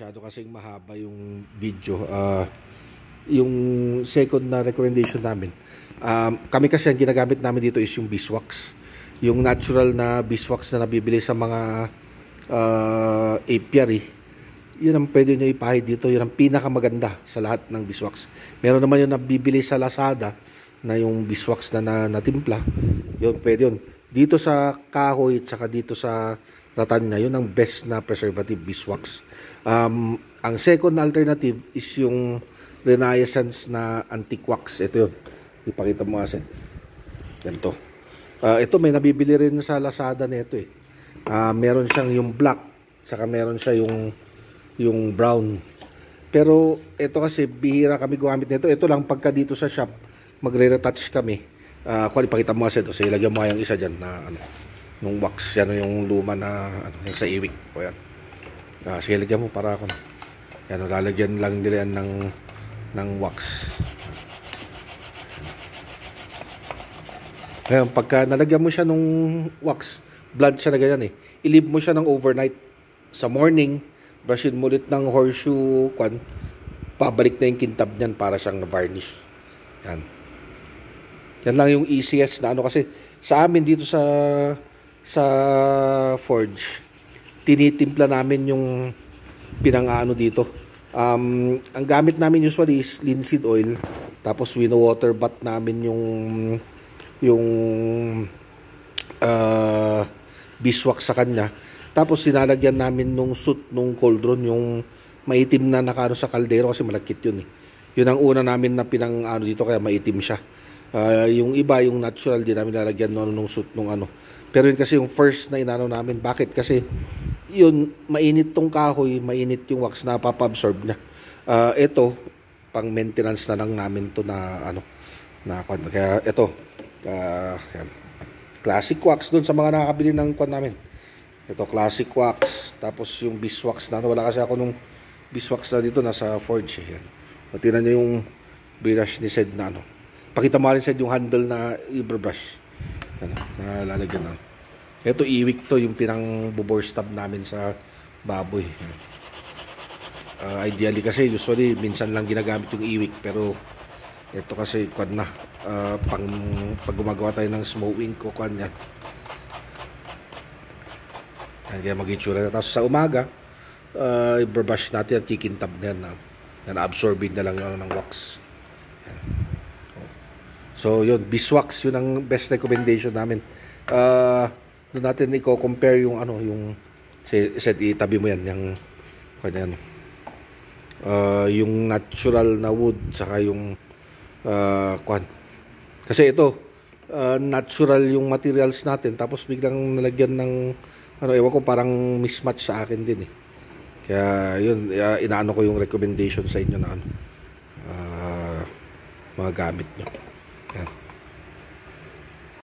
Masyado kasing mahaba yung video. Yung second na recommendation namin, kami kasi ang ginagamit namin dito is yung beeswax. Yung natural na beeswax na nabibili sa mga apiary. Yun ang pwede nyo ipahid dito. Yun ang pinakamaganda sa lahat ng beeswax. Meron naman yung nabibili sa Lazada na yung beeswax na natimpla. Yun, pwede yun. Dito sa kahoy at saka dito sa ratanya, yun ang best na preservative beeswax. Ang second alternative is yung Renaissance na antique wax. Ito yun. Ipakita mo kasi. Ganito. Ito may nabibili rin sa Lazada nito eh. Meron siyang yung black, saka meron siya yung brown. Pero ito kasi bihira kami gumamit nito. Ito lang pagka dito sa shop magre-retouch kami. Kung ipakita mo kasi ito, so ilagyan mo yung isa dyan na ano, nung wax, yan yung luma na ano, yung sa iwik. O yan. Sige, lagyan mo para ako. Yan, lalagyan lang nila yan ng wax. Ngayon, pagka nalagyan mo siya nung wax, blunt siya na ganyan eh. I-leave mo siya ng overnight. Sa morning, brushin mo ulit ng horseshoe kwan, pabalik na yung kintab niyan para siyang na-varnish. Yan. Yan lang yung easiest na ano kasi sa amin dito sa Forge, tinitimpla namin yung pinang-ano dito. Ang gamit namin usually is linseed oil, tapos wino-water bath namin yung beeswax sa kanya. Tapos sinalagyan namin nung soot nung cauldron, yung maitim na nakano sa kaldero kasi malagkit yun eh. Yun ang una namin na pinang-ano dito kaya maitim siya. Yung iba, yung natural, di namin lalagyan nung soot nung ano. Pero yun kasi yung first na inano namin. Bakit? Kasi yun, mainit tong kahoy, mainit yung wax na papabsorb niya. Ito, pang maintenance na lang namin to na ano, na kwan. Kaya ito, yan. Classic wax dun sa mga nakakabili ng kwan namin. Ito, classic wax. Tapos yung beeswax na ano, wala kasi ako nung beeswax na dito, nasa Forge. Yan. O, tingnan nyo yung brush ni Sed na ano. Pakita mo rin Sed yung handle na i-brush. Yan, na lalagyan na. Ito, iwik to, yung pinang bubor stab namin sa baboy. Ideally kasi, usually, minsan lang ginagamit yung iwik. Pero, ito kasi, kwan na. Pag gumagawa tayo ng smoking ko, kwan yan. Kaya mag-itsura na. Tapos sa umaga, i-brush natin at kikintab na yan. Yan, absorbing na lang yun ng wax. Yan. So, yun, beeswax, yun ang best recommendation namin. Doon natin i-compare yung ano, yung set itabi mo yan, yung natural na wood saka yung kwan. Kasi ito, natural yung materials natin tapos biglang nalagyan ng ano, ewan ko, parang mismatch sa akin din eh. Kaya yun, inaano ko yung recommendation sa inyo na ano, mga gamit nyo. Yan.